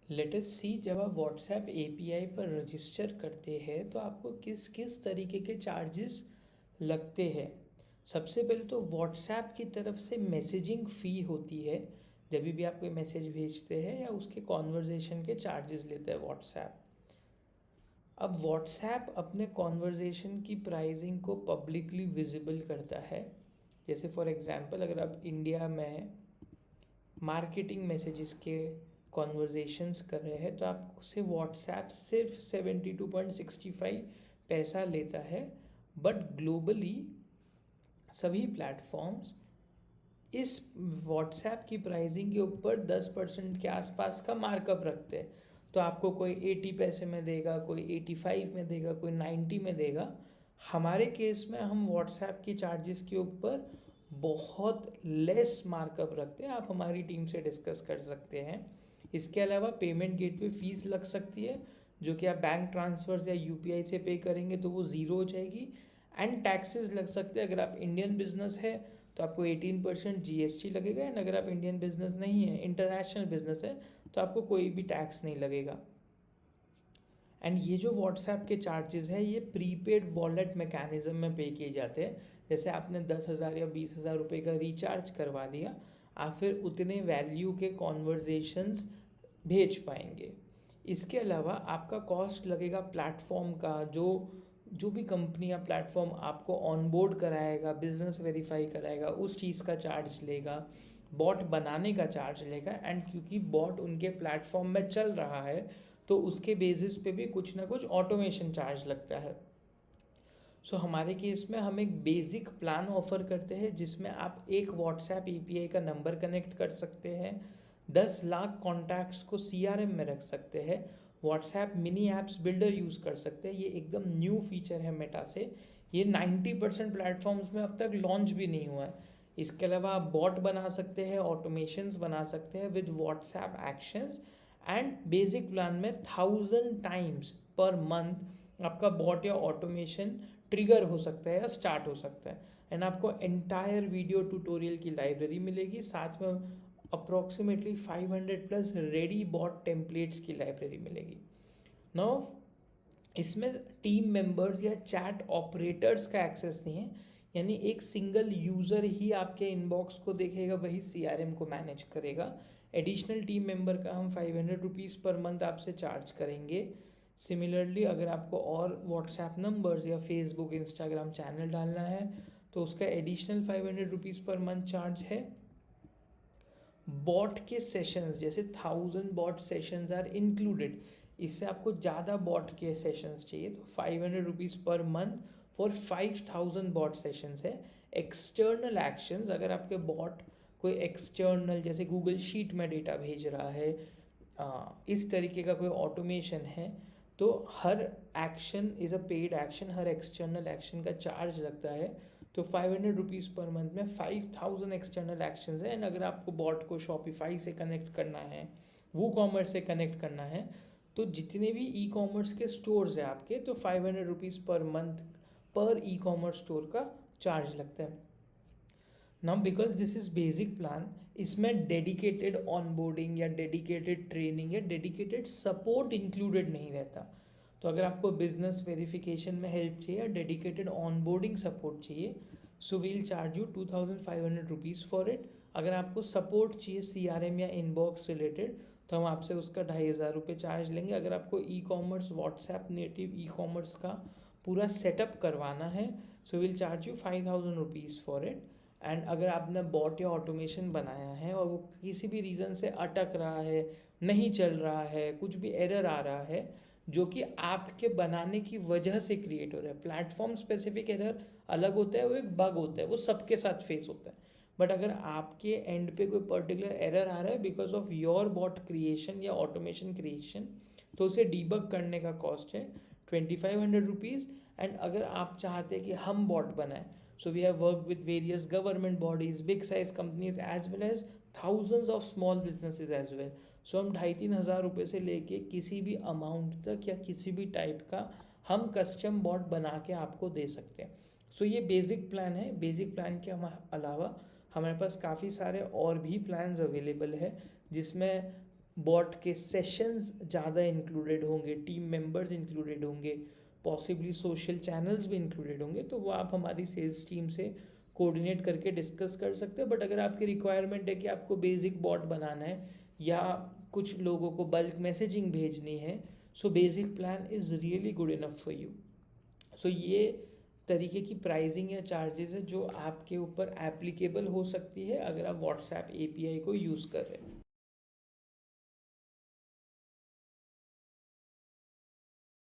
Let us सी, जब आप WhatsApp API पर रजिस्टर करते हैं तो आपको किस किस तरीके के चार्जेस लगते हैं। सबसे पहले तो व्हाट्सएप की तरफ से मैसेजिंग फ़ी होती है। जब भी आप कोई मैसेज भेजते हैं या उसके कॉन्वर्जेशन के चार्जेस लेता है व्हाट्सएप। अब व्हाट्सएप अपने कॉन्वर्जेशन की प्राइसिंग को पब्लिकली विजिबल करता है। जैसे फॉर एग्जांपल, अगर आप इंडिया में मार्केटिंग मैसेजेस के कॉन्वर्जेशंस कर रहे हैं तो आपसे व्हाट्सएप सिर्फ 72.65 पैसा लेता है। बट ग्लोबली सभी प्लेटफॉर्म्स इस व्हाट्सएप की प्राइसिंग के ऊपर 10% के आसपास का मार्कअप रखते हैं। तो आपको कोई 80 पैसे में देगा, कोई 85 में देगा, कोई 90 में देगा। हमारे केस में हम व्हाट्सएप की चार्जेस के ऊपर बहुत लेस मार्कअप रखते हैं। आप हमारी टीम से डिस्कस कर सकते हैं। इसके अलावा पेमेंट गेटवे फीस लग सकती है, जो कि आप बैंक ट्रांसफर्स या यूपीआई से पे करेंगे तो वो ज़ीरो हो जाएगी। एंड टैक्सेस लग सकते हैं। अगर आप इंडियन बिजनेस है तो आपको 18% जीएसटी लगेगा। एंड अगर आप इंडियन बिजनेस नहीं है, इंटरनेशनल बिजनेस है, तो आपको कोई भी टैक्स नहीं लगेगा। एंड ये जो व्हाट्सएप के चार्जेस है ये प्रीपेड वॉलेट मैकेनिज्म में पे किए जाते हैं। जैसे आपने 10,000 या 20,000 रुपये का रिचार्ज करवा दिया, आप फिर उतने वैल्यू के कॉन्वर्जेशंस भेज पाएंगे। इसके अलावा आपका कॉस्ट लगेगा प्लेटफॉर्म का। जो भी कंपनी या प्लेटफॉर्म आपको ऑनबोर्ड कराएगा, बिजनेस वेरीफाई कराएगा, उस चीज़ का चार्ज लेगा, बॉट बनाने का चार्ज लेगा। एंड क्योंकि बॉट उनके प्लेटफॉर्म में चल रहा है तो उसके बेसिस पे भी कुछ ना कुछ ऑटोमेशन चार्ज लगता है। सो हमारे केस में हम एक बेसिक प्लान ऑफर करते हैं जिसमें आप एक व्हाट्सएप एपीआई का नंबर कनेक्ट कर सकते हैं, 10 लाख कॉन्टैक्ट्स को सीआरएम में रख सकते हैं, WhatsApp mini apps builder use कर सकते हैं। ये एकदम न्यू फीचर है मेटा से। ये 90% प्लेटफॉर्म्स में अब तक लॉन्च भी नहीं हुआ है। इसके अलावा आप बॉट बना सकते हैं, ऑटोमेशंस बना सकते हैं with WhatsApp actions. And basic plan में 1000 टाइम्स पर मंथ आपका बॉट या ऑटोमेशन ट्रिगर हो सकता है या स्टार्ट हो सकता है। एंड आपको एंटायर वीडियो ट्यूटोरियल की लाइब्रेरी मिलेगी, साथ में approximately 500 plus ready bot templates की लाइब्रेरी मिलेगी। नाउ इसमें टीम मेंबर्स या चैट ऑपरेटर्स का एक्सेस नहीं है। यानी एक सिंगल यूज़र ही आपके इनबॉक्स को देखेगा, वही सीआरएम को मैनेज करेगा। एडिशनल टीम मेंबर का हम 500 रुपीज़ पर मंथ आपसे चार्ज करेंगे। सिमिलरली अगर आपको और व्हाट्सएप नंबर्स या फेसबुक इंस्टाग्राम चैनल डालना है तो उसका एडिशनल 500 रुपीज़ पर मंथ चार्ज है। बॉट के सेशंस, जैसे 1000 बॉट सेशंस आर इंक्लूडेड। इससे आपको ज़्यादा बॉट के सेशंस चाहिए तो 500 रुपीज़ पर मंथ फॉर 5000 बॉट सेशंस है। एक्सटर्नल एक्शंस, अगर आपके बॉट कोई एक्सटर्नल जैसे गूगल शीट में डेटा भेज रहा है, इस तरीके का कोई ऑटोमेशन है, तो हर action is a paid action, हर एक्सटर्नल एक्शन का चार्ज लगता है। तो 500 रुपीज़ पर मंथ में 5000 एक्सटर्नल एक्शंस है। एंड अगर आपको बॉट को शॉपिफाई से कनेक्ट करना है, वो कॉमर्स से कनेक्ट करना है, तो जितने भी ई कॉमर्स के स्टोर्स हैं आपके, तो 500 रुपीज़ पर मंथ पर ई कॉमर्स स्टोर का चार्ज लगता है। Now because this is basic plan, इसमें डेडिकेटेड ऑनबोर्डिंग या डेडिकेटेड ट्रेनिंग या डेडिकेटेड सपोर्ट इंक्लूडेड नहीं रहता। तो अगर आपको बिजनेस वेरिफिकेशन में हेल्प चाहिए या डेडिकेटेड ऑनबोर्डिंग सपोर्ट चाहिए, so we'll charge you 2500 rupees for it. अगर आपको सपोर्ट चाहिए सीआरएम या इनबॉक्स रिलेटेड तो हम आपसे उसका 2500 चार्ज लेंगे। अगर आपको e commerce WhatsApp native e commerce का पूरा सेटअप करवाना है so we'll charge you 5000 rupees for it. And अगर आपने बॉट या ऑटोमेशन बनाया है और वो किसी भी रीज़न से अटक रहा है, नहीं चल रहा है, कुछ भी एरर आ रहा है जो कि आपके बनाने की वजह से क्रिएट हो रहा है, प्लेटफॉर्म स्पेसिफिक एरर अलग होता है, वो एक बग होता है, वो सबके साथ फेस होता है। बट अगर आपके एंड पे कोई पर्टिकुलर एरर आ रहा है because of your bot creation या ऑटोमेशन क्रिएशन, तो उसे डीबग करने का कॉस्ट है 2500 रुपीज़। एंड अगर आप चाहते हैं कि हम बॉट बनाएं, so we have worked with various government bodies, big size companies as well as thousands of small businesses as well. So हम 2500-3000 रुपये से लेके किसी भी अमाउंट तक या किसी भी टाइप का हम कस्टम बॉट बना के आपको दे सकते हैं। सो ये बेसिक प्लान है। बेसिक प्लान के अलावा हमारे पास काफ़ी सारे और भी प्लान्स अवेलेबल है जिसमें बॉट के सेशंस ज़्यादा इंक्लूडेड होंगे, टीम मेंबर्स इंक्लूडेड होंगे, पॉसिबली सोशल चैनल्स भी इंक्लूडेड होंगे, तो वो आप हमारी सेल्स टीम से कोऑर्डिनेट करके डिस्कस कर सकते हैं। बट अगर आपकी रिक्वायरमेंट है कि आपको बेसिक बॉट बनाना है या कुछ लोगों को बल्क मैसेजिंग भेजनी है, so basic plan is really good enough for you. So ये तरीके की प्राइसिंग या चार्जेस है जो आपके ऊपर एप्लीकेबल हो सकती है अगर आप व्हाट्सएप एपीआई को यूज़ कर रहे हैं।